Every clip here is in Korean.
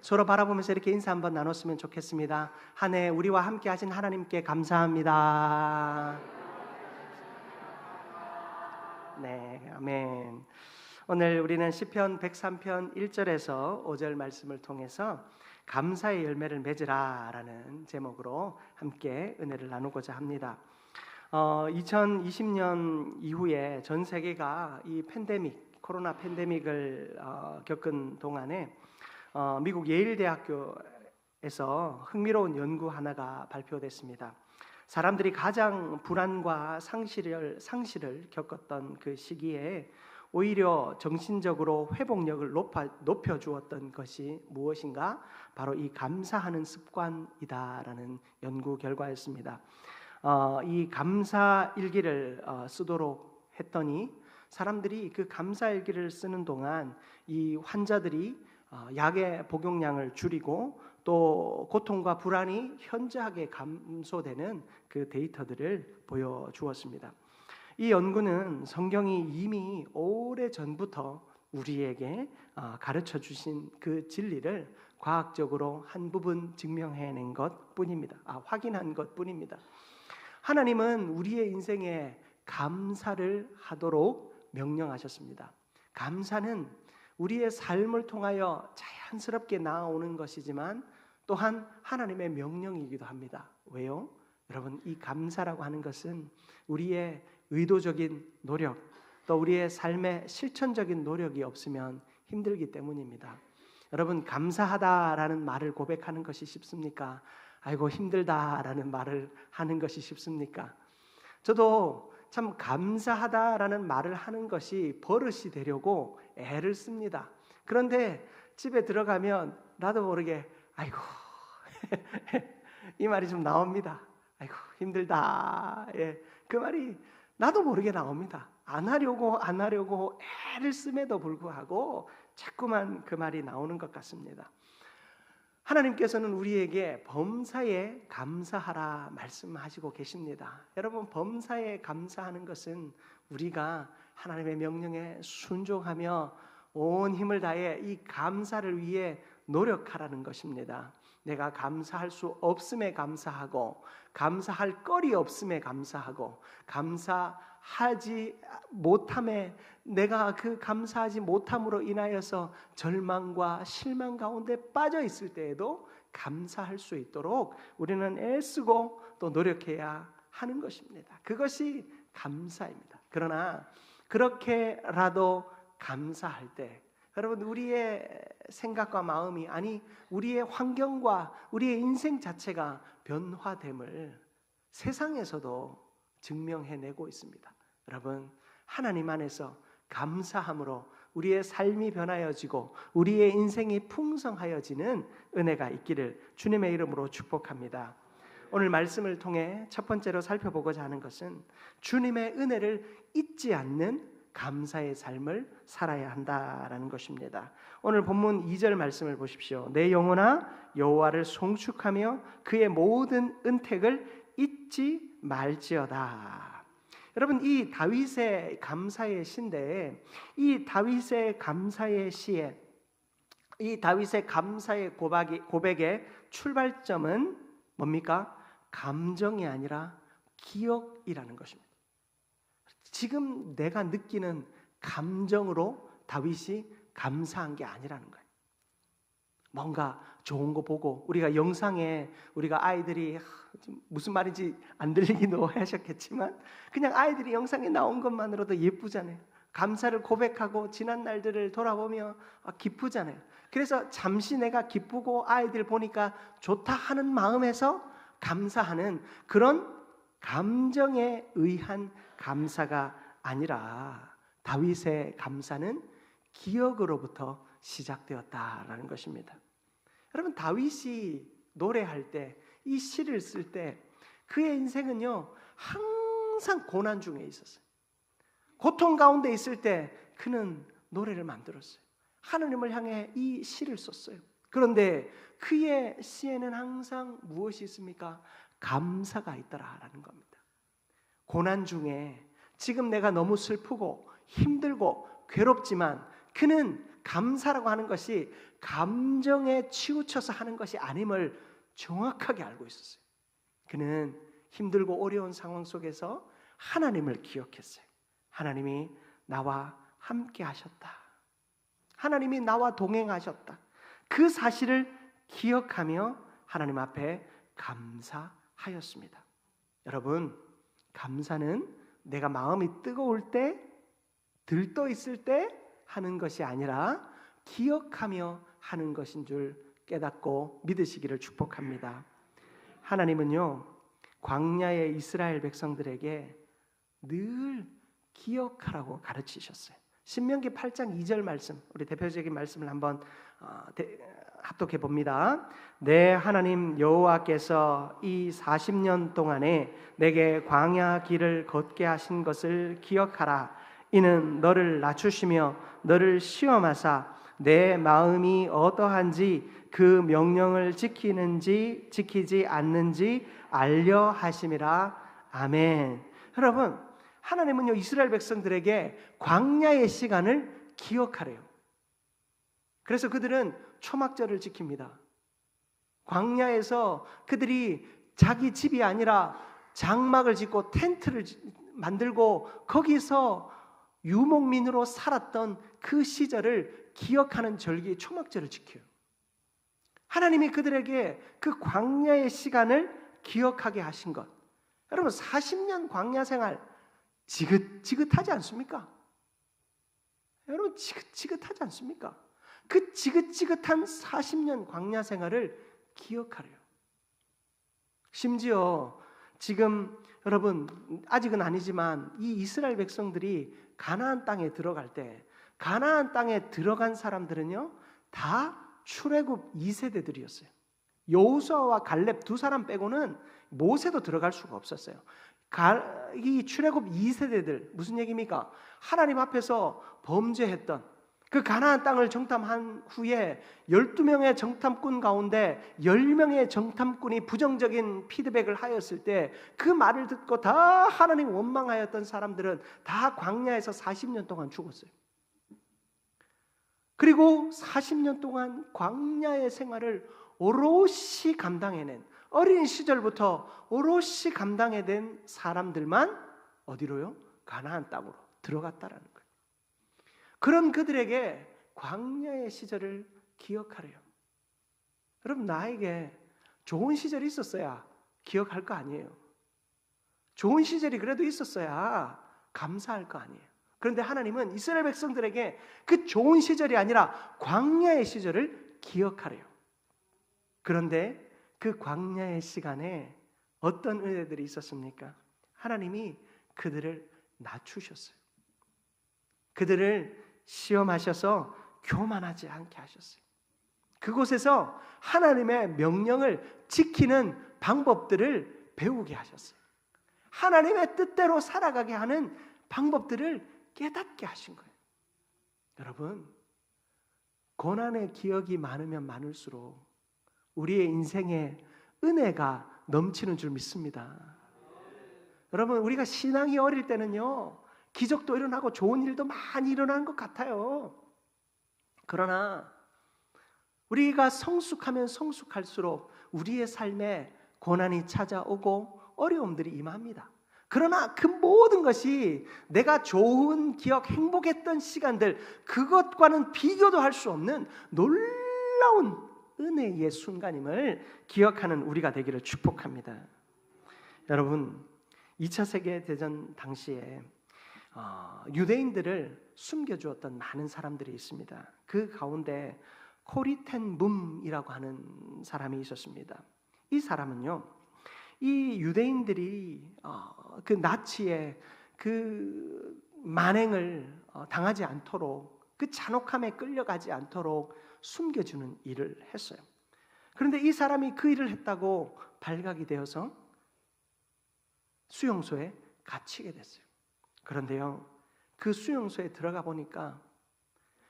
서로 바라보면서 이렇게 인사 한번 나눴으면 좋겠습니다. 한 해 우리와 함께 하신 하나님께 감사합니다. 네, 아멘. 오늘 우리는 시편 103편 1절에서 5절 말씀을 통해서 감사의 열매를 맺으라라는 제목으로 함께 은혜를 나누고자 합니다. 2020년 이후에 전 세계가 이 코로나 팬데믹을 겪은 동안에 미국 예일대학교에서 흥미로운 연구 하나가 발표됐습니다. 사람들이 가장 불안과 상실을 겪었던 그 시기에 오히려 정신적으로 회복력을 높여주었던 것이 무엇인가? 바로 이 감사하는 습관이다라는 연구 결과였습니다. 이 감사 일기를 쓰도록 했더니 사람들이 그 감사 일기를 쓰는 동안 이 환자들이 약의 복용량을 줄이고 또 고통과 불안이 현저하게 감소되는 그 데이터들을 보여주었습니다. 이 연구는 성경이 이미 오래전부터 우리에게 가르쳐 주신 그 진리를 과학적으로 한 부분 증명해낸 것뿐입니다. 확인한 것뿐입니다. 하나님은 우리의 인생에 감사를 하도록 명령하셨습니다. 감사는 우리의 삶을 통하여 자연스럽게 나아오는 것이지만 또한 하나님의 명령이기도 합니다. 왜요? 여러분, 이 감사라고 하는 것은 우리의 의도적인 노력, 또 우리의 삶의 실천적인 노력이 없으면 힘들기 때문입니다. 여러분, 감사하다라는 말을 고백하는 것이 쉽습니까? 아이고 힘들다라는 말을 하는 것이 쉽습니까? 저도 참 감사하다라는 말을 하는 것이 버릇이 되려고 애를 씁니다. 그런데 집에 들어가면 나도 모르게 아이고 이 말이 좀 나옵니다. 아이고 힘들다. 그 말이 나도 모르게 나옵니다. 안 하려고 애를 씀에도 불구하고 자꾸만 그 말이 나오는 것 같습니다. 하나님께서는 우리에게 범사에 감사하라 말씀하시고 계십니다. 여러분, 범사에 감사하는 것은 우리가 하나님의 명령에 순종하며 온 힘을 다해 이 감사를 위해 노력하라는 것입니다. 내가 감사할 수 없음에 감사하고 감사할 거리 없음에 감사하고 감사하지 못함에 내가 그 감사하지 못함으로 인하여서 절망과 실망 가운데 빠져 있을 때에도 감사할 수 있도록 우리는 애쓰고 또 노력해야 하는 것입니다. 그것이 감사입니다. 그러나 그렇게라도 감사할 때 여러분, 우리의 생각과 마음이 우리의 환경과 우리의 인생 자체가 변화됨을 세상에서도 증명해내고 있습니다. 여러분, 하나님 안에서 감사함으로 우리의 삶이 변하여지고 우리의 인생이 풍성하여지는 은혜가 있기를 주님의 이름으로 축복합니다. 오늘 말씀을 통해 첫 번째로 살펴보고자 하는 것은 주님의 은혜를 잊지 않는 감사의 삶을 살아야 한다라는 것입니다. 오늘 본문 2절 말씀을 보십시오. 내 영혼아 여호와를 송축하며 그의 모든 은택을 잊지 말지어다. 여러분, 이 다윗의 감사의 시인데 이 다윗의 감사의 시에 이 다윗의 감사의 고백의 출발점은 뭡니까? 감정이 아니라 기억이라는 것입니다. 지금 내가 느끼는 감정으로 다윗이 감사한 게 아니라는 거예요. 뭔가 좋은 거 보고 우리가 영상에 우리가 아이들이 무슨 말인지 안 들리기도 하셨겠지만 그냥 아이들이 영상에 나온 것만으로도 예쁘잖아요. 감사를 고백하고 지난 날들을 돌아보며 기쁘잖아요. 그래서 잠시 내가 기쁘고 아이들 보니까 좋다 하는 마음에서 감사하는 그런 감정에 의한 감사가 아니라 다윗의 감사는 기억으로부터 시작되었다라는 것입니다. 여러분, 다윗이 노래할 때, 이 시를 쓸 때 그의 인생은요 항상 고난 중에 있었어요. 고통 가운데 있을 때 그는 노래를 만들었어요. 하나님을 향해 이 시를 썼어요. 그런데 그의 시에는 항상 무엇이 있습니까? 감사가 있더라라는 겁니다. 고난 중에 지금 내가 너무 슬프고 힘들고 괴롭지만 그는 감사라고 하는 것이 감정에 치우쳐서 하는 것이 아님을 정확하게 알고 있었어요. 그는 힘들고 어려운 상황 속에서 하나님을 기억했어요. 하나님이 나와 함께 하셨다. 하나님이 나와 동행하셨다. 그 사실을 기억하며 하나님 앞에 감사하였습니다. 여러분, 감사는 내가 마음이 뜨거울 때, 들떠 있을 때 하는 것이 아니라 기억하며 하는 것인 줄 깨닫고 믿으시기를 축복합니다. 하나님은요, 광야의 이스라엘 백성들에게 늘 기억하라고 가르치셨어요. 신명기 8장 2절 말씀, 우리 대표적인 말씀을 한번 합독해 봅니다. 내 하나님 여호와께서 이 40년 동안에 내게 광야 길을 걷게 하신 것을 기억하라. 이는 너를 낮추시며 너를 시험하사 내 마음이 어떠한지 그 명령을 지키는지 지키지 않는지 알려 하심이라. 아멘. 여러분, 하나님은요 이스라엘 백성들에게 광야의 시간을 기억하래요. 그래서 그들은 초막절을 지킵니다. 광야에서 그들이 자기 집이 아니라 장막을 짓고 텐트를 만들고 거기서 유목민으로 살았던 그 시절을 기억하는 절기 초막절을 지켜요. 하나님이 그들에게 그 광야의 시간을 기억하게 하신 것. 여러분, 40년 광야 생활 지긋지긋하지 않습니까? 여러분, 지긋지긋하지 않습니까? 그 지긋지긋한 40년 광야 생활을 기억하래요. 심지어 지금 여러분, 아직은 아니지만 이 이스라엘 백성들이 가나안 땅에 들어갈 때, 가나안 땅에 들어간 사람들은요 다 출애굽 2세대들이었어요. 여호수아와 갈렙 두 사람 빼고는 모세도 들어갈 수가 없었어요. 이 출애굽 2세대들 무슨 얘기입니까? 하나님 앞에서 범죄했던 그 가나안 땅을 정탐한 후에 12명의 정탐꾼 가운데 10명의 정탐꾼이 부정적인 피드백을 하였을 때 그 말을 듣고 다 하나님 원망하였던 사람들은 다 광야에서 40년 동안 죽었어요. 그리고 40년 동안 광야의 생활을 오롯이 감당해낸, 어린 시절부터 오롯이 감당해낸 사람들만 어디로요? 가나안 땅으로 들어갔다라는 거예요. 그런 그들에게 광야의 시절을 기억하래요. 여러분, 나에게 좋은 시절이 있었어야 기억할 거 아니에요. 좋은 시절이 그래도 있었어야 감사할 거 아니에요. 그런데 하나님은 이스라엘 백성들에게 그 좋은 시절이 아니라 광야의 시절을 기억하래요. 그런데 그 광야의 시간에 어떤 은혜들이 있었습니까? 하나님이 그들을 낮추셨어요. 그들을 시험하셔서 교만하지 않게 하셨어요. 그곳에서 하나님의 명령을 지키는 방법들을 배우게 하셨어요. 하나님의 뜻대로 살아가게 하는 방법들을 깨닫게 하신 거예요. 여러분, 고난의 기억이 많으면 많을수록 우리의 인생에 은혜가 넘치는 줄 믿습니다. 여러분, 우리가 신앙이 어릴 때는요 기적도 일어나고 좋은 일도 많이 일어나는 것 같아요. 그러나 우리가 성숙하면 성숙할수록 우리의 삶에 고난이 찾아오고 어려움들이 임합니다. 그러나 그 모든 것이 내가 좋은 기억, 행복했던 시간들, 그것과는 비교도 할 수 없는 놀라운 은혜의 순간임을 기억하는 우리가 되기를 축복합니다. 여러분, 2차 세계대전 당시에 유대인들을 숨겨주었던 많은 사람들이 있습니다. 그 가운데 코리 텐 붐이라고 하는 사람이 있었습니다. 이 사람은요, 이 유대인들이 그 나치의 그 만행을 당하지 않도록, 그 잔혹함에 끌려가지 않도록 숨겨주는 일을 했어요. 그런데 이 사람이 그 일을 했다고 발각이 되어서 수용소에 갇히게 됐어요. 그런데요, 그 수용소에 들어가 보니까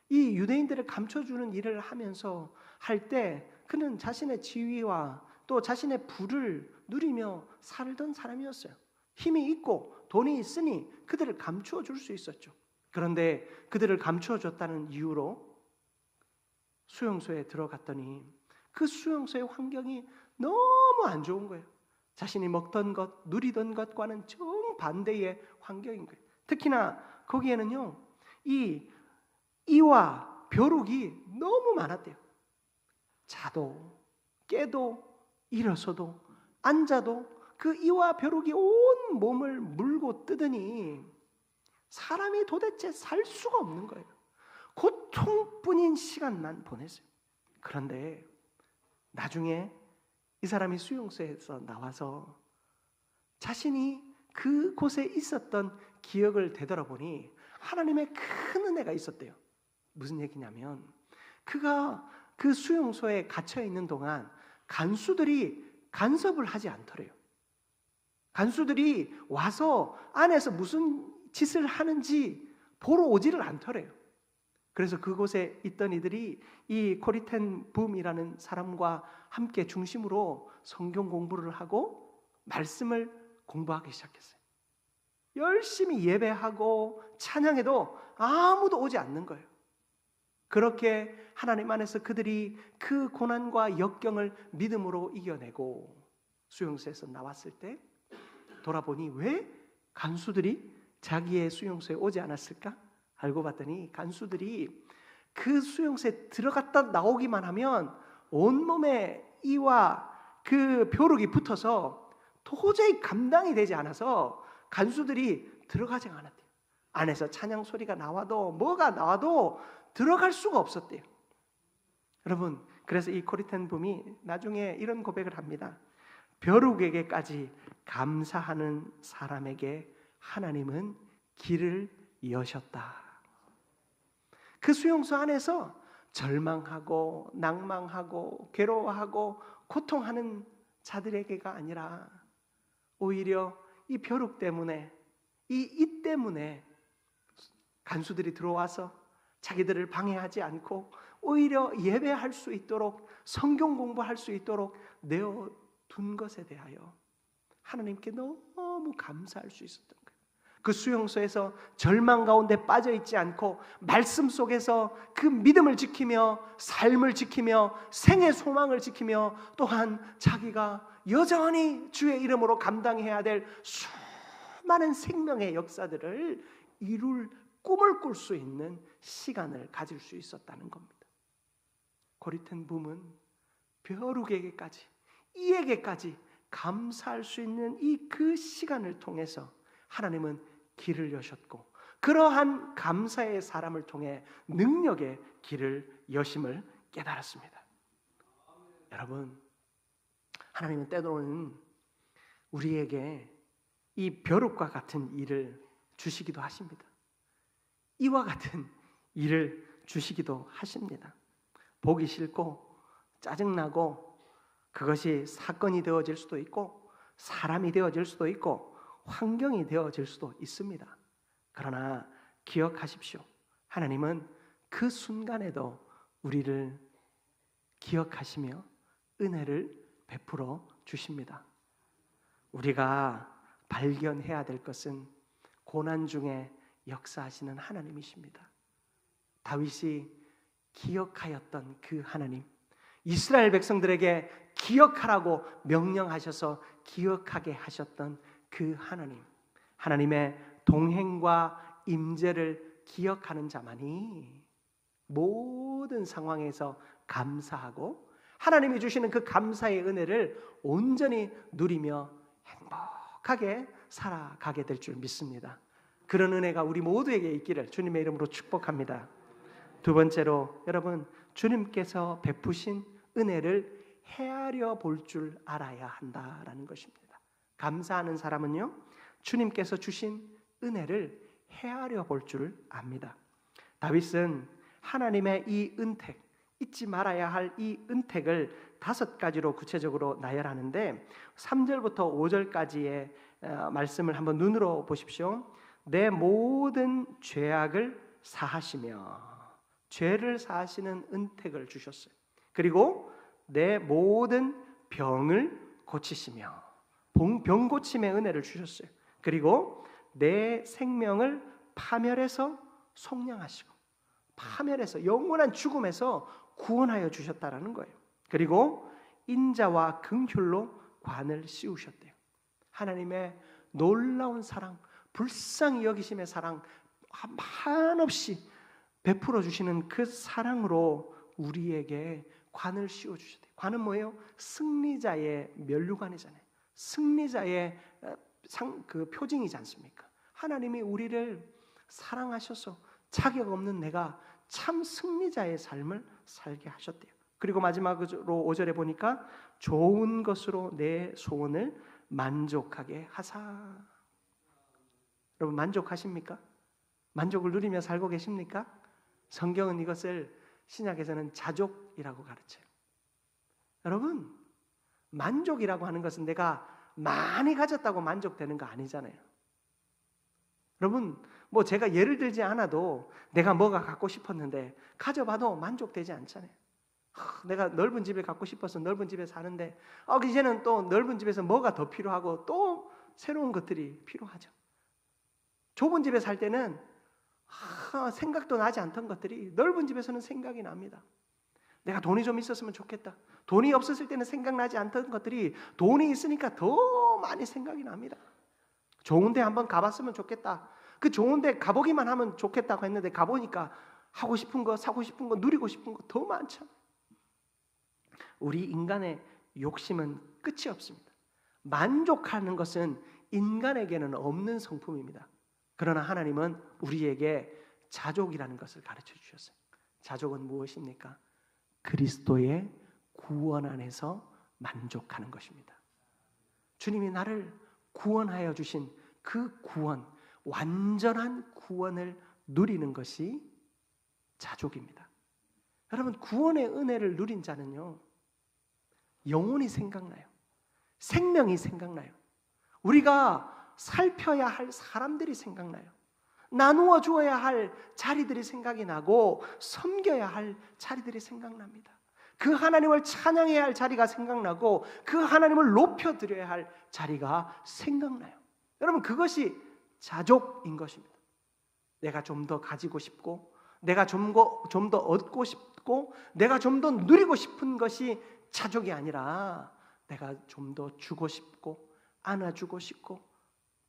이 유대인들을 감춰주는 일을 하면서 할 때 그는 자신의 지위와 또 자신의 부를 누리며 살던 사람이었어요. 힘이 있고 돈이 있으니 그들을 감추어 줄 수 있었죠. 그런데 그들을 감추어 줬다는 이유로 수용소에 들어갔더니 그 수용소의 환경이 너무 안 좋은 거예요. 자신이 먹던 것, 누리던 것과는 정반대의 환경인 거예요. 특히나 거기에는요, 이와 벼룩이 너무 많았대요. 자도 깨도 일어서도 앉아도 그 이와 벼룩이 온 몸을 물고 뜯으니 사람이 도대체 살 수가 없는 거예요. 고통뿐인 시간만 보냈어요. 그런데 나중에 이 사람이 수용소에서 나와서 자신이 그곳에 있었던 기억을 되돌아보니 하나님의 큰 은혜가 있었대요. 무슨 얘기냐면 그가 그 수용소에 갇혀 있는 동안 간수들이 간섭을 하지 않더래요. 간수들이 와서 안에서 무슨 짓을 하는지 보러 오지를 않더래요. 그래서 그곳에 있던 이들이 이 코리텐 붐이라는 사람과 함께 중심으로 성경 공부를 하고 말씀을 공부하기 시작했어요. 열심히 예배하고 찬양해도 아무도 오지 않는 거예요. 그렇게 하나님 안에서 그들이 그 고난과 역경을 믿음으로 이겨내고 수용소에서 나왔을 때 돌아보니 왜 간수들이 자기의 수용소에 오지 않았을까? 알고 봤더니 간수들이 그 수용소에 들어갔다 나오기만 하면 온몸에 이와 그 벼룩이 붙어서 도저히 감당이 되지 않아서 간수들이 들어가지 않았대요. 안에서 찬양 소리가 나와도 뭐가 나와도 들어갈 수가 없었대요. 여러분, 그래서 이 코리텐 붐이 나중에 이런 고백을 합니다. 벼룩에게까지 감사하는 사람에게 하나님은 길을 여셨다. 그 수용소 안에서 절망하고 낭망하고 괴로워하고 고통하는 자들에게가 아니라 오히려 이 벼룩 때문에 이 때문에 간수들이 들어와서 자기들을 방해하지 않고 오히려 예배할 수 있도록 성경 공부할 수 있도록 내어둔 것에 대하여 하나님께 너무 감사할 수 있었던 거예요. 그 수용소에서 절망 가운데 빠져 있지 않고 말씀 속에서 그 믿음을 지키며 삶을 지키며 생의 소망을 지키며 또한 자기가 여전히 주의 이름으로 감당해야 될 수많은 생명의 역사들을 이룰 꿈을 꿀 수 있는 시간을 가질 수 있었다는 겁니다. 코리텐 붐은 벼룩에게까지 이에게까지 감사할 수 있는 이 그 시간을 통해서 하나님은 길을 여셨고 그러한 감사의 사람을 통해 능력의 길을 여심을 깨달았습니다. 여러분, 하나님은 때로는 우리에게 이 벼룩과 같은 일을 주시기도 하십니다. 이와 같은 일을 주시기도 하십니다. 보기 싫고 짜증나고 그것이 사건이 되어질 수도 있고 사람이 되어질 수도 있고 환경이 되어질 수도 있습니다. 그러나 기억하십시오. 하나님은 그 순간에도 우리를 기억하시며 은혜를 베풀어 주십니다. 우리가 발견해야 될 것은 고난 중에 역사하시는 하나님이십니다. 다윗이 기억하였던 그 하나님, 이스라엘 백성들에게 기억하라고 명령하셔서 기억하게 하셨던 그 하나님, 하나님의 동행과 임재를 기억하는 자만이 모든 상황에서 감사하고 하나님이 주시는 그 감사의 은혜를 온전히 누리며 행복하게 살아가게 될 줄 믿습니다. 그런 은혜가 우리 모두에게 있기를 주님의 이름으로 축복합니다. 두 번째로, 여러분, 주님께서 베푸신 은혜를 헤아려 볼 줄 알아야 한다라는 것입니다. 감사하는 사람은요, 주님께서 주신 은혜를 헤아려 볼 줄 압니다. 다윗은 하나님의 이 은택, 잊지 말아야 할 이 은택을 5가지로 구체적으로 나열하는데 3절부터 5절까지의 말씀을 한번 눈으로 보십시오. 내 모든 죄악을 사하시며, 죄를 사하시는 은택을 주셨어요. 그리고 내 모든 병을 고치시며, 병 고침의 은혜를 주셨어요. 그리고 내 생명을 파멸해서 속량하시고, 파멸해서 영원한 죽음에서 구원하여 주셨다라는 거예요. 그리고 인자와 긍휼로 관을 씌우셨대요. 하나님의 놀라운 사랑, 불쌍히 여기심의 사랑 한없이 베풀어 주시는 그 사랑으로 우리에게 관을 씌워 주셨대요. 관은 뭐예요? 승리자의 면류관이잖아요. 승리자의 그 표징이지 않습니까? 하나님이 우리를 사랑하셔서 자격 없는 내가 참 승리자의 삶을 살게 하셨대요. 그리고 마지막으로 5절에 보니까 좋은 것으로 내 소원을 만족하게 하사. 여러분 만족하십니까? 만족을 누리며 살고 계십니까? 성경은 이것을 신약에서는 자족이라고 가르쳐요. 여러분 만족이라고 하는 것은 내가 많이 가졌다고 만족되는 거 아니잖아요. 여러분 뭐 제가 예를 들지 않아도 내가 뭐가 갖고 싶었는데 가져봐도 만족되지 않잖아요. 내가 넓은 집을 갖고 싶어서 넓은 집에 사는데 이제는 또 넓은 집에서 뭐가 더 필요하고 또 새로운 것들이 필요하죠. 좁은 집에 살 때는 생각도 나지 않던 것들이 넓은 집에서는 생각이 납니다. 내가 돈이 좀 있었으면 좋겠다. 돈이 없었을 때는 생각나지 않던 것들이 돈이 있으니까 더 많이 생각이 납니다. 좋은 데 한번 가봤으면 좋겠다. 그 좋은 데 가보기만 하면 좋겠다고 했는데 가보니까 하고 싶은 거, 사고 싶은 거, 누리고 싶은 거 더 많죠. 우리 인간의 욕심은 끝이 없습니다. 만족하는 것은 인간에게는 없는 성품입니다. 그러나 하나님은 우리에게 자족이라는 것을 가르쳐 주셨어요. 자족은 무엇입니까? 그리스도의 구원 안에서 만족하는 것입니다. 주님이 나를 구원하여 주신 그 구원, 완전한 구원을 누리는 것이 자족입니다. 여러분 구원의 은혜를 누린 자는요 영혼이 생각나요. 생명이 생각나요. 우리가 살펴야 할 사람들이 생각나요. 나누어 주어야 할 자리들이 생각이 나고 섬겨야 할 자리들이 생각납니다. 그 하나님을 찬양해야 할 자리가 생각나고 그 하나님을 높여드려야 할 자리가 생각나요. 여러분 그것이 자족인 것입니다. 내가 좀 더 가지고 싶고 내가 좀 더 얻고 싶고 내가 좀 더 누리고 싶은 것이 자족이 아니라 내가 좀 더 주고 싶고 안아주고 싶고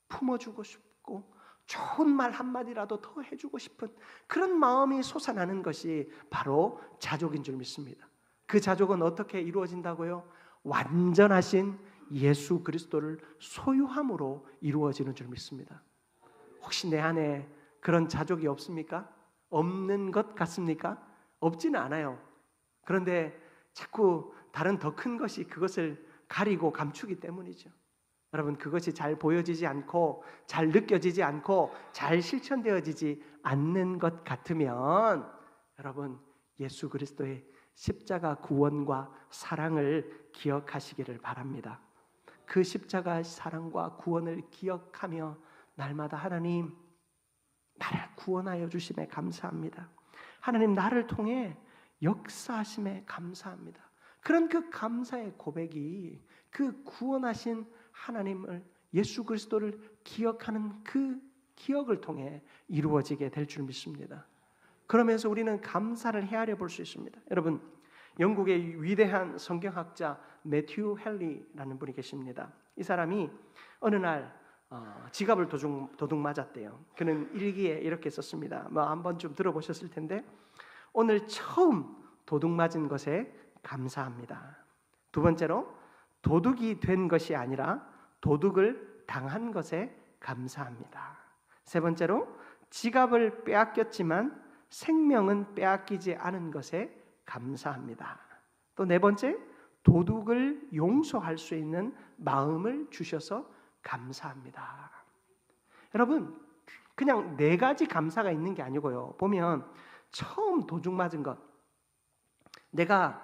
품어주고 싶고 좋은 말 한마디라도 더 해주고 싶은 그런 마음이 솟아나는 것이 바로 자족인 줄 믿습니다. 그 자족은 어떻게 이루어진다고요? 완전하신 예수 그리스도를 소유함으로 이루어지는 줄 믿습니다. 혹시 내 안에 그런 자족이 없습니까? 없는 것 같습니까? 없지는 않아요. 그런데 자꾸 다른 더 큰 것이 그것을 가리고 감추기 때문이죠. 여러분 그것이 잘 보여지지 않고 잘 느껴지지 않고 잘 실천되어지지 않는 것 같으면 여러분 예수 그리스도의 십자가 구원과 사랑을 기억하시기를 바랍니다. 그 십자가 사랑과 구원을 기억하며 날마다 하나님 나를 구원하여 주심에 감사합니다. 하나님 나를 통해 역사하심에 감사합니다. 그런 그 감사의 고백이 그 구원하신 하나님을 예수 그리스도를 기억하는 그 기억을 통해 이루어지게 될 줄 믿습니다. 그러면서 우리는 감사를 헤아려 볼 수 있습니다. 여러분 영국의 위대한 성경학자 매튜 헨리라는 분이 계십니다. 이 사람이 어느 날 지갑을 도둑 맞았대요. 그는 일기에 이렇게 썼습니다. 한번 좀 들어보셨을 텐데 오늘 처음 도둑 맞은 것에 감사합니다. 두 번째로 도둑이 된 것이 아니라 도둑을 당한 것에 감사합니다. 세 번째로 지갑을 빼앗겼지만 생명은 빼앗기지 않은 것에 감사합니다. 또 네 번째 도둑을 용서할 수 있는 마음을 주셔서 감사합니다. 여러분 그냥 네 가지 감사가 있는 게 아니고요. 보면 처음 도둑 맞은 것 내가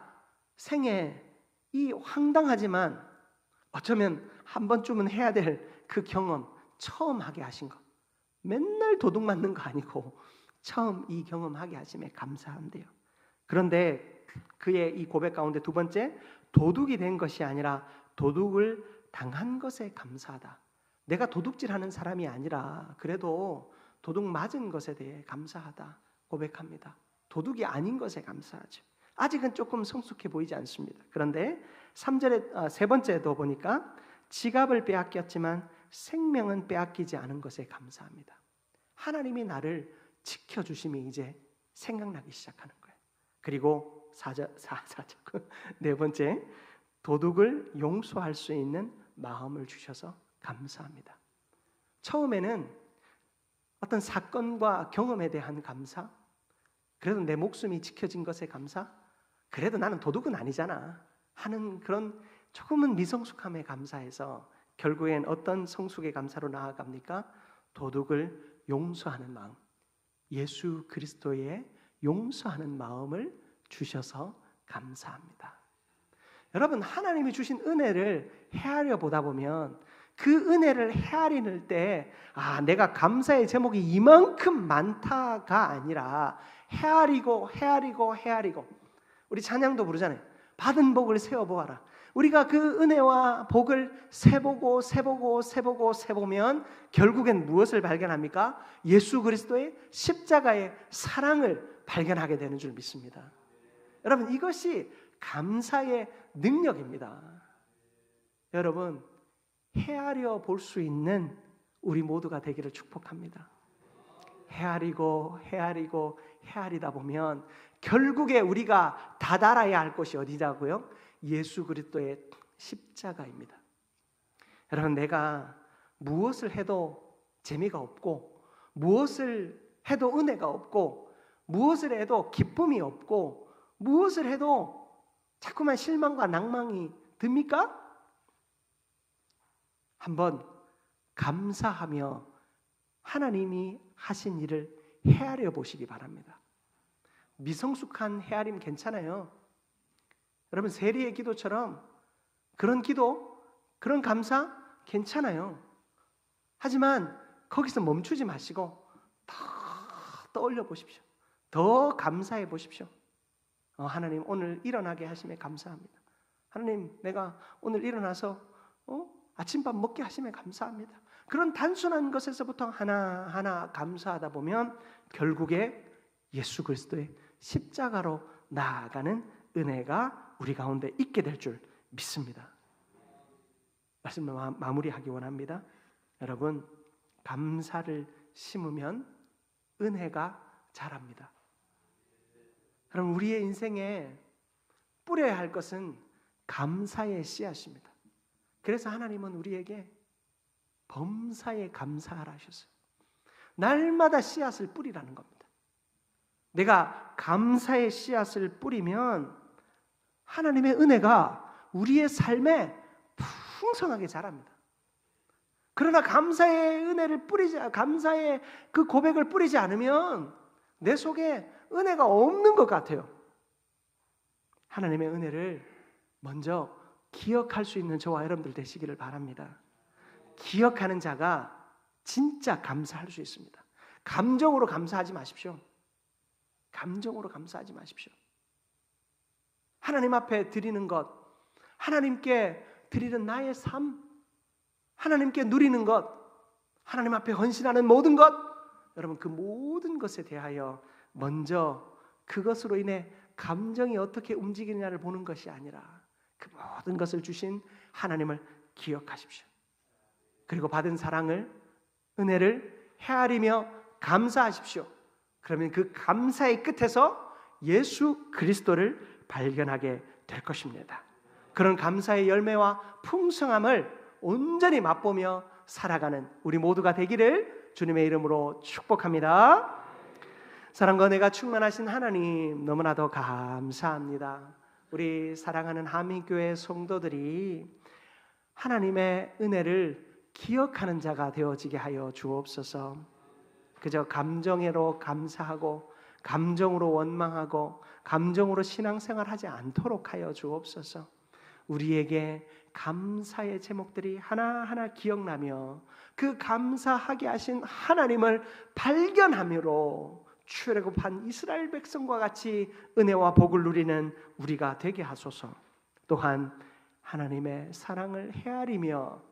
생애 이 황당하지만 어쩌면 한 번쯤은 해야 될 그 경험 처음 하게 하신 것 맨날 도둑 맞는 거 아니고 처음 이 경험하게 하심에 감사한대요. 그런데 그의 이 고백 가운데 두 번째 도둑이 된 것이 아니라 도둑을 당한 것에 감사하다. 내가 도둑질하는 사람이 아니라 그래도 도둑 맞은 것에 대해 감사하다 고백합니다. 도둑이 아닌 것에 감사하죠. 아직은 조금 성숙해 보이지 않습니다. 그런데 3절에 세 번째도 보니까 지갑을 빼앗겼지만 생명은 빼앗기지 않은 것에 감사합니다. 하나님이 나를 지켜주심이 이제 생각나기 시작하는 거예요. 그리고 4절 네 번째, 도둑을 용서할 수 있는 마음을 주셔서 감사합니다. 처음에는 어떤 사건과 경험에 대한 감사, 그래도 내 목숨이 지켜진 것에 감사, 그래도 나는 도둑은 아니잖아 하는 그런 조금은 미성숙함에 감사해서 결국엔 어떤 성숙의 감사로 나아갑니까? 도둑을 용서하는 마음, 예수 그리스도의 용서하는 마음을 주셔서 감사합니다. 여러분, 하나님이 주신 은혜를 헤아려 보다 보면 그 은혜를 헤아리는 때 내가 감사의 제목이 이만큼 많다가 아니라 헤아리고 우리 찬양도 부르잖아요. 받은 복을 세어보아라. 우리가 그 은혜와 복을 세보면 결국엔 무엇을 발견합니까? 예수 그리스도의 십자가의 사랑을 발견하게 되는 줄 믿습니다. 여러분, 이것이 감사의 능력입니다. 여러분, 헤아려 볼 수 있는 우리 모두가 되기를 축복합니다. 헤아리다 보면 결국에 우리가 다다라야 할 것이 어디냐고요? 예수 그리스도의 십자가입니다. 여러분, 내가 무엇을 해도 재미가 없고, 무엇을 해도 은혜가 없고, 무엇을 해도 기쁨이 없고, 무엇을 해도 자꾸만 실망과 낭망이 듭니까? 한번 감사하며 하나님이 하신 일을 헤아려 보시기 바랍니다. 미성숙한 헤아림 괜찮아요. 여러분, 세리의 기도처럼 그런 기도, 그런 감사 괜찮아요. 하지만 거기서 멈추지 마시고 더 떠올려 보십시오. 더 감사해 보십시오. 하나님, 오늘 일어나게 하심에 감사합니다. 하나님, 내가 오늘 일어나서 아침밥 먹게 하심에 감사합니다. 그런 단순한 것에서부터 하나하나 감사하다 보면 결국에 예수 그리스도의 십자가로 나아가는 은혜가 우리 가운데 있게 될 줄 믿습니다. 말씀을 마무리하기 원합니다. 여러분, 감사를 심으면 은혜가 자랍니다. 여러분, 우리의 인생에 뿌려야 할 것은 감사의 씨앗입니다. 그래서 하나님은 우리에게 범사에 감사하라 하셨어요. 날마다 씨앗을 뿌리라는 겁니다. 내가 감사의 씨앗을 뿌리면 하나님의 은혜가 우리의 삶에 풍성하게 자랍니다. 그러나 감사의 은혜를 감사의 그 고백을 뿌리지 않으면 내 속에 은혜가 없는 것 같아요. 하나님의 은혜를 먼저 기억할 수 있는 저와 여러분들 되시기를 바랍니다. 기억하는 자가 진짜 감사할 수 있습니다. 감정으로 감사하지 마십시오. 감정으로 감사하지 마십시오. 하나님 앞에 드리는 것, 하나님께 드리는 나의 삶, 하나님께 누리는 것, 하나님 앞에 헌신하는 모든 것, 여러분, 그 모든 것에 대하여 먼저 그것으로 인해 감정이 어떻게 움직이느냐를 보는 것이 아니라 그 모든 것을 주신 하나님을 기억하십시오. 그리고 받은 사랑을, 은혜를 헤아리며 감사하십시오. 그러면 그 감사의 끝에서 예수 그리스도를 발견하게 될 것입니다. 그런 감사의 열매와 풍성함을 온전히 맛보며 살아가는 우리 모두가 되기를 주님의 이름으로 축복합니다. 사랑과 은혜가 충만하신 하나님, 너무나도 감사합니다. 우리 사랑하는 한민교회 성도들이 하나님의 은혜를 기억하는 자가 되어지게 하여 주옵소서. 그저 감정으로 감사하고 감정으로 원망하고 감정으로 신앙생활하지 않도록 하여 주옵소서. 우리에게 감사의 제목들이 하나하나 기억나며 그 감사하게 하신 하나님을 발견함으로 출애굽한 이스라엘 백성과 같이 은혜와 복을 누리는 우리가 되게 하소서. 또한 하나님의 사랑을 헤아리며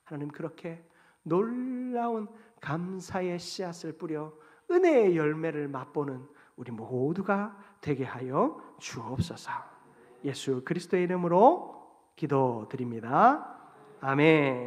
하나님, 그렇게 놀라운 감사의 씨앗을 뿌려 은혜의 열매를 맛보는 우리 모두가 되게 하여 주옵소서. 예수 그리스도의 이름으로 기도드립니다. 아멘.